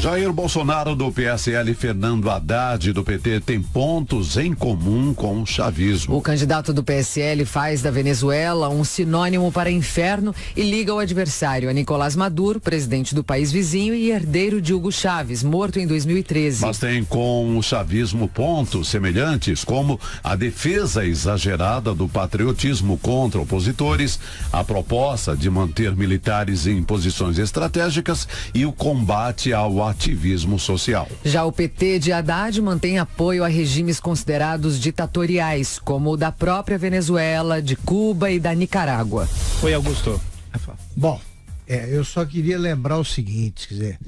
Jair Bolsonaro do PSL e Fernando Haddad do PT têm pontos em comum com o chavismo. O candidato do PSL faz da Venezuela um sinônimo para inferno e liga o adversário a Nicolás Maduro, presidente do país vizinho e herdeiro de Hugo Chávez, morto em 2013. Mas tem com o chavismo pontos semelhantes, como a defesa exagerada do patriotismo contra opositores, a proposta de manter militares em posições estratégicas e o combate ao ativismo social. Já o PT de Haddad mantém apoio a regimes considerados ditatoriais, como o da própria Venezuela, de Cuba e da Nicarágua. Oi, Augusto. Bom, eu só queria lembrar o seguinte, quer dizer,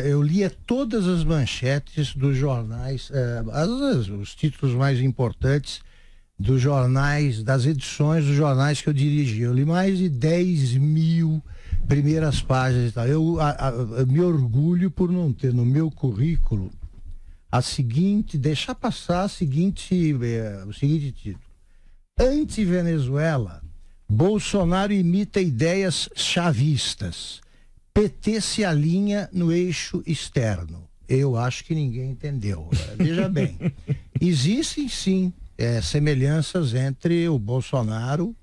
eu lia todas as manchetes dos jornais, os títulos mais importantes dos jornais, das edições dos jornais que eu dirigi. Eu li mais de 10 mil primeiras páginas e tal. Eu me orgulho por não ter no meu currículo deixar passar o seguinte título: Anti-Venezuela, Bolsonaro imita ideias chavistas, PT se alinha no eixo externo. Eu acho que ninguém entendeu. Veja bem, existem sim semelhanças entre o Bolsonaro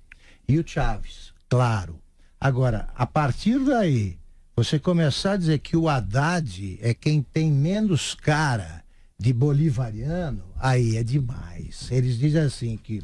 e o Chávez, claro. Agora, a partir daí, você começar a dizer que o Haddad é quem tem menos cara de bolivariano, aí é demais. Eles dizem assim que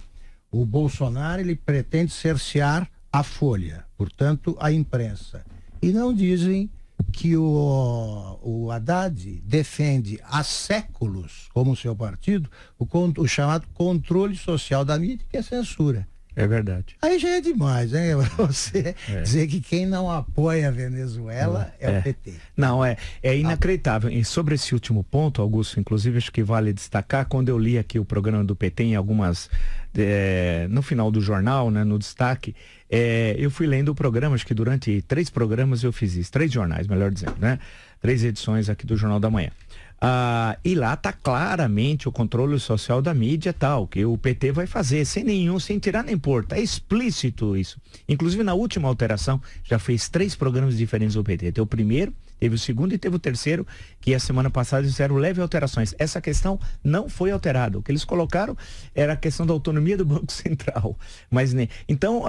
o Bolsonaro ele pretende cercear a Folha, portanto a imprensa. E não dizem que o Haddad defende há séculos, como o seu partido, o chamado controle social da mídia, que é censura. É verdade. Aí já é demais, né? Você dizer que quem não apoia a Venezuela é o PT. Não, é inacreditável. E sobre esse último ponto, Augusto, inclusive acho que vale destacar, quando eu li aqui o programa do PT em algumas, no final do jornal, né, no destaque, eu fui lendo o programa, acho que durante 3 programas eu fiz isso, 3 jornais, melhor dizendo, né? 3 edições aqui do Jornal da Manhã. E lá está claramente o controle social da mídia tal, que o PT vai fazer, sem tirar nem pôr, tá explícito isso. Inclusive na última alteração, já fez 3 programas diferentes do PT. Teve o primeiro, teve o segundo e teve o terceiro, que a semana passada fizeram leve alterações. Essa questão não foi alterada. O que eles colocaram era a questão da autonomia do Banco Central. Mas, né, então,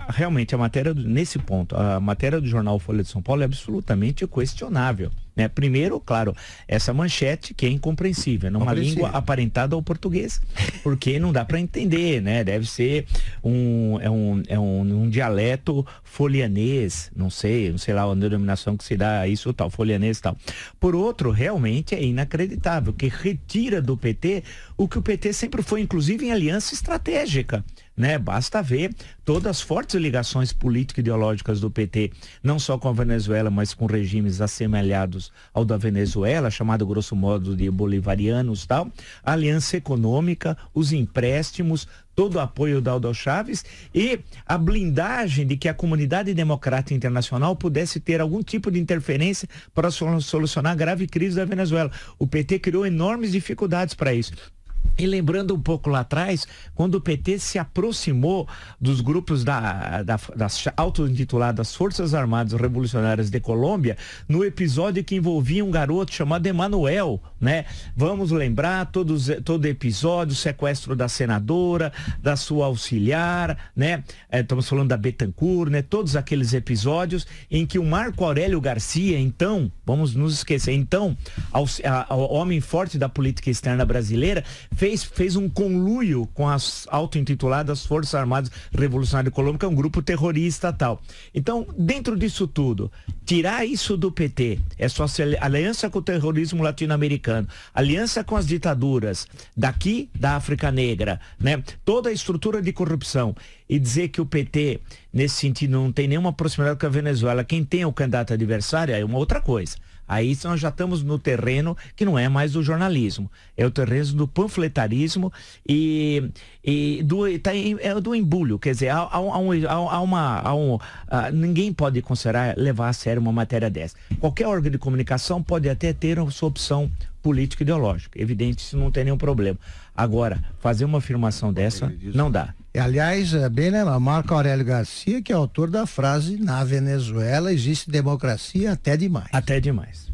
realmente, a matéria, nesse ponto, a matéria do jornal Folha de São Paulo é absolutamente questionável. Né? Primeiro, claro, essa manchete que é incompreensível, numa língua aparentada ao português, porque não dá para entender, né? Deve ser um dialeto folianês, não sei lá a denominação que se dá a isso tal, folianês e tal. Por outro, realmente é inacreditável, que retira do PT o que o PT sempre foi, inclusive em aliança estratégica. Né? Basta ver todas as fortes ligações político-ideológicas do PT, não só com a Venezuela, mas com regimes assemelhados ao da Venezuela, chamado grosso modo de bolivarianos e tal, a aliança econômica, os empréstimos, todo o apoio da Hugo Chávez e a blindagem de que a comunidade democrática internacional pudesse ter algum tipo de interferência para solucionar a grave crise da Venezuela. O PT criou enormes dificuldades para isso. E lembrando um pouco lá atrás, quando o PT se aproximou dos grupos das auto-intituladas Forças Armadas Revolucionárias de Colômbia, no episódio que envolvia um garoto chamado Emanuel, né? Vamos lembrar todo episódio, o sequestro da senadora, da sua auxiliar, né? Estamos falando da Bettencourt, né? Todos aqueles episódios em que o Marco Aurélio Garcia, então, vamos nos esquecer, então, ao homem forte da política externa brasileira, fez um conluio com as auto-intituladas Forças Armadas Revolucionárias de Colômbia, que é um grupo terrorista tal. Então, dentro disso tudo, tirar isso do PT, só aliança com o terrorismo latino-americano, aliança com as ditaduras daqui da África Negra, né? Toda a estrutura de corrupção, e dizer que o PT, nesse sentido, não tem nenhuma proximidade com a Venezuela, quem tem o candidato adversário é uma outra coisa. Aí nós já estamos no terreno que não é mais do jornalismo, é o terreno do panfletarismo e do embulho. Quer dizer, ninguém pode considerar levar a sério uma matéria dessa. Qualquer órgão de comunicação pode até ter a sua opção política e ideológica. Evidente, isso não tem nenhum problema. Agora, fazer uma afirmação dessa não dá. Aliás, bem, né, Marco Aurélio Garcia, que é autor da frase: na Venezuela existe democracia até demais. Até demais.